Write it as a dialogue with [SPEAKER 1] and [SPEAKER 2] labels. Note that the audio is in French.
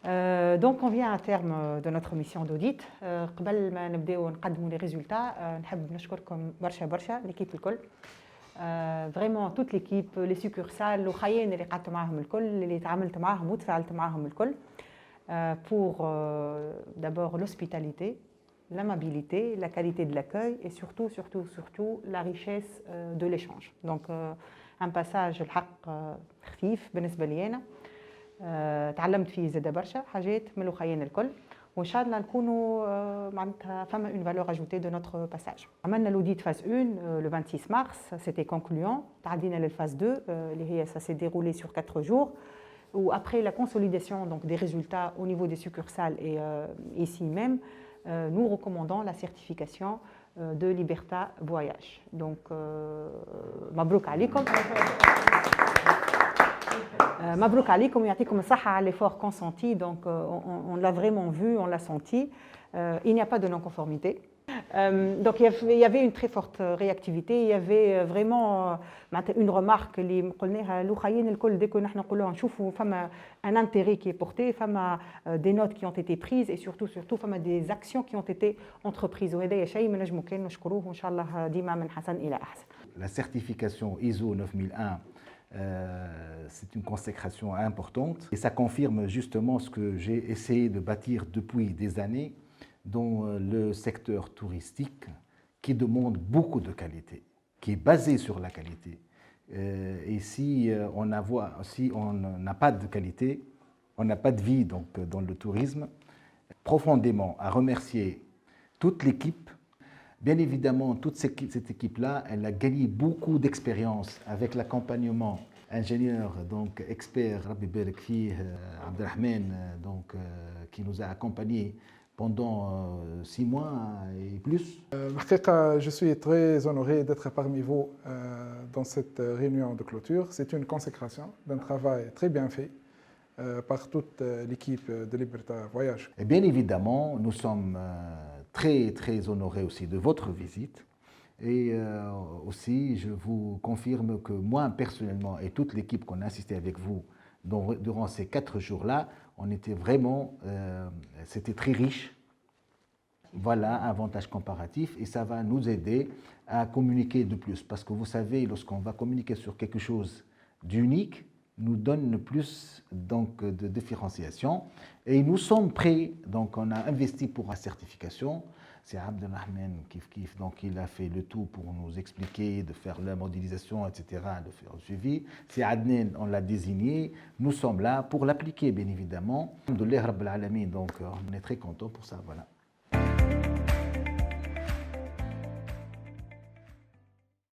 [SPEAKER 1] Donc on vient à terme de notre mission d'audit. قبل ما نبداو نقدموا les résultats, نحب نشكركم برشا l'équipe الكل. Vraiment toute l'équipe, les succursales, الخايين اللي قعدت معاهم الكل, اللي تعاملت معاهم وتفاعلت معاهم الكل. Pour d'abord l'hospitalité, l'amabilité, la qualité de l'accueil et surtout la richesse de l'échange. Donc un passage الحق خفيف بالنسبة لي أنا. تعلمت فيه زاد برشا حاجات من الخايين الكل وان شاء الله نكونوا معناتها فما une valeur ajoutée de notre passage. عملنا l'audit phase 1 le 26 mars, c'était concluant. تعدينا للphase 2 اللي هي ça s'est déroulé sur 4 jours. Ou après la consolidation donc des résultats au niveau des succursales et ici même, nous recommandons la certification de Liberta Voyage. Donc مبروك عليكم. مبروك عليكم يعطيكم الصحة على l'effort consenti. Donc on l'a vraiment vu, on l'a senti. Il n'y a pas de non-conformité. Donc il y avait une très forte réactivité. Il y avait vraiment une remarque اللي قلناها الخايين الكل dès que نحن نقولوا نشوفوا فما un intérêt qui est porté, فما des notes qui ont été prises et surtout فما des actions qui ont été entreprises. وهذا شيء ما نجمو كان نشكروه وإن شاء الله ديما من حسن إلى أحسن.
[SPEAKER 2] La certification ISO 9001 c'est une consécration importante et ça confirme justement ce que j'ai essayé de bâtir depuis des années dans le secteur touristique qui demande beaucoup de qualité, qui est basé sur la qualité. Et si on n'a pas de qualité, on n'a pas de vie donc, dans le tourisme. Profondément à remercier toute l'équipe. Bien évidemment, toute cette équipe-là, elle a gagné beaucoup d'expérience avec l'accompagnement ingénieur, donc expert, Rabbi Barak Fih, Abdelrahman, donc qui nous a accompagnés pendant 6 mois et plus.
[SPEAKER 3] Je suis très honoré d'être parmi vous dans cette réunion de clôture. C'est une consécration d'un travail très bien fait par toute l'équipe de Liberta Voyage.
[SPEAKER 2] Et bien évidemment, nous sommes très honorés aussi de votre visite. Et aussi, je vous confirme que moi, personnellement, et toute l'équipe qu'on a assisté avec vous durant ces 4 jours-là, on était vraiment, c'était très riche. Voilà un avantage comparatif et ça va nous aider à communiquer de plus. Parce que vous savez, lorsqu'on va communiquer sur quelque chose d'unique, nous donne plus donc, de différenciation. Et nous sommes prêts, donc on a investi pour la certification. C'est Abdelrahman Kif, donc il a fait le tout pour nous expliquer, de faire la modélisation, etc., de faire le suivi. C'est Adnan, on l'a désigné. Nous sommes là pour l'appliquer, bien évidemment. De l'Arab al-Alamin, donc on est très contents pour ça, voilà.